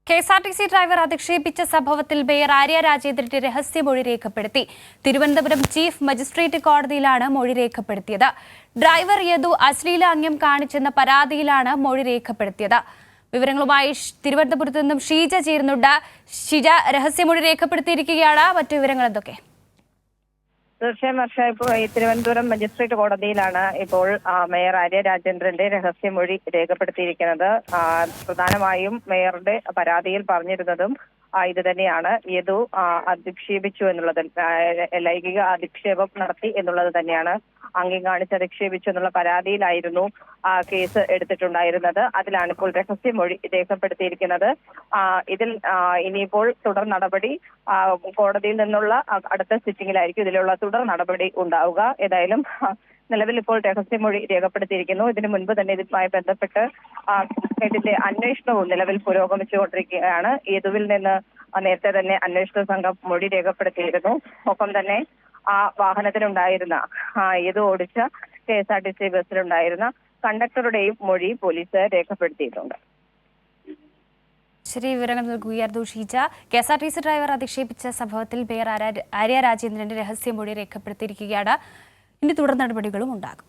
KSRTC driver അധിക്ഷേപിച്ച സംഭവത്തിൽ mayor Arya രാജേന്ദ്രന്റെ രഹസ്യമൊഴി രേഖപ്പെടുത്തി. തിരുവനന്തപുരം ചീഫ് മജിസ്ട്രേറ്റ് കോടതിയിലാണ് മൊഴി രേഖപ്പെടുത്തിയത്. ഡ്രൈവർ യദു അശ്ലീലാംഗ്യം കാണിച്ചെന്ന പരാതിയിലാണ് മൊഴി രേഖപ്പെടുത്തിയത്. വിവരങ്ങളുമായി തിരുവനന്തപുരത്ത് നിന്നും ഷീജ ചേരുന്നുണ്ട്. ഷീജ, രഹസ്യമൊഴി രേഖപ്പെടുത്തിയിരിക്കുകയാണ്. മറ്റു വിവരങ്ങൾ എന്തൊക്കെ? തീർച്ചയായും വർഷ ഇപ്പോൾ ഈ തിരുവനന്തപുരം മജിസ്ട്രേറ്റ് കോടതിയിലാണ് ഇപ്പോൾ മേയർ ആര്യ രാജേന്ദ്രന്റെ രഹസ്യമൊഴി രേഖപ്പെടുത്തിയിരിക്കുന്നത്. പ്രധാനമായും മേയറുടെ പരാതിയിൽ പറഞ്ഞിരുന്നതും ഇത് തന്നെയാണ്. യദു അധിക്ഷേപിച്ചു എന്നുള്ളത്, ലൈംഗിക അധിക്ഷേപം നടത്തി എന്നുള്ളത് തന്നെയാണ്. അംഗം കാണിച്ച് അധിക്ഷേപിച്ചു എന്നുള്ള പരാതിയിലായിരുന്നു കേസ് എടുത്തിട്ടുണ്ടായിരുന്നത്. അതിലാണ് ഇപ്പോൾ രഹസ്യമൊഴി രേഖപ്പെടുത്തിയിരിക്കുന്നത്. ഇതിൽ ഇനിയിപ്പോൾ തുടർ നടപടി കോടതിയിൽ നിന്നുള്ള അടുത്ത സിറ്റിംഗിലായിരിക്കും ഇതിലുള്ള തുടർ നടപടി ഉണ്ടാവുക. ഏതായാലും നിലവിൽ ഇപ്പോൾ രഹസ്യമൊഴി രേഖപ്പെടുത്തിയിരിക്കുന്നു. ഇതിനു മുൻപ് തന്നെ ഇതുമായി ബന്ധപ്പെട്ട് ഇതിന്റെ അന്വേഷണവും നിലവിൽ പുരോഗമിച്ചുകൊണ്ടിരിക്കുകയാണ്. യദുവിൽ നിന്ന് നേരത്തെ തന്നെ അന്വേഷണ സംഘം മൊഴി രേഖപ്പെടുത്തിയിരുന്നു. ഒപ്പം തന്നെ ആ വാഹനത്തിലുണ്ടായിരുന്ന യദു ഓടിച്ച കെഎസ്ആർടിസി ബസ്സിലുണ്ടായിരുന്ന കണ്ടക്ടറുടെയും മൊഴി പോലീസ് രേഖപ്പെടുത്തിയിട്ടുണ്ട്. ശരി, വിവരങ്ങൾ നൽകുകയായിരുന്നു ഷീജ. കെഎസ്ആർടിസി ഡ്രൈവർ അധിക്ഷേപിച്ച സംഭവത്തിൽ മേയർ ആര്യ രാജേന്ദ്രന്റെ രഹസ്യമൊഴി രേഖപ്പെടുത്തിയിരിക്കുകയാണ്. ഇനി തുടർ നടപടികളും ഉണ്ടാകും.